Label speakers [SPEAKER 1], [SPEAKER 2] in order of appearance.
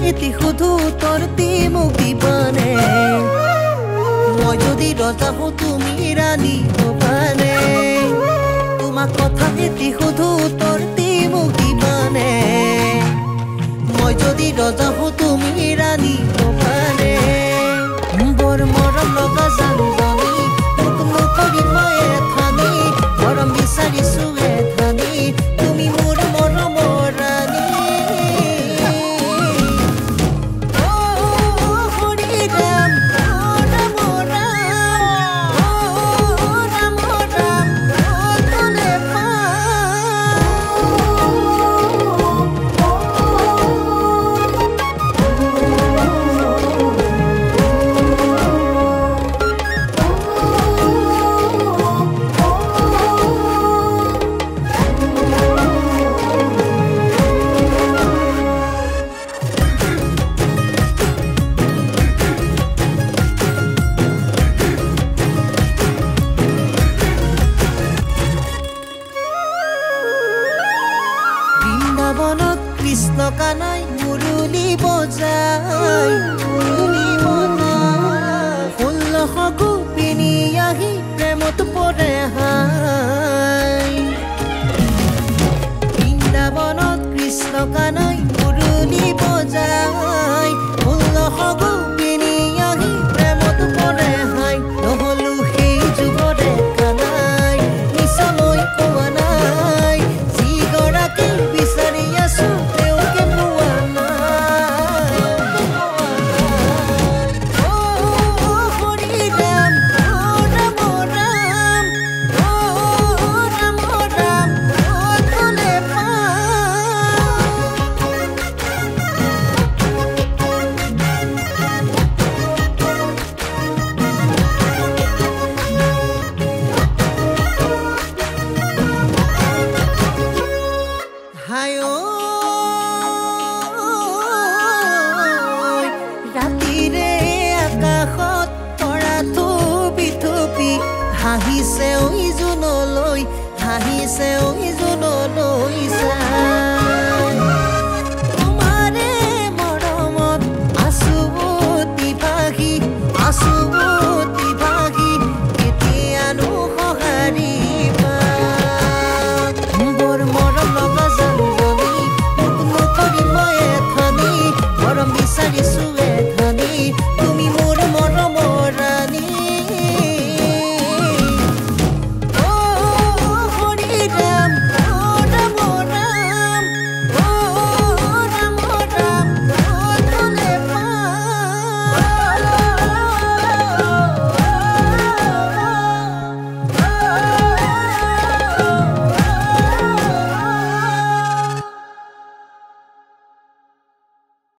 [SPEAKER 1] এটি শুধু উত্তৰটি মোক দিবানে মই যদি ৰজা হওঁ তুমি ৰাণী হবানে তোমাক কথা এটি শুধু উত্তৰটি মোক দিবানে মই যদি ৰজা হওঁ তুমি ৰাণী হবানে বৰ মৰম লগা জানজনী মোক নকৰিব এথানি মৰম বিচাৰিছো এথানি তুমি মোৰ মৰমৰ ৰাণী বৃন্দাবনত কৃষ্ণ কানাই মুৰুলি বজাই 16 গোপিনী আহি প্ৰেমত পৰে হাই বৃন্দাবনত কৃষ্ণ কানাই মুৰুলি বজাই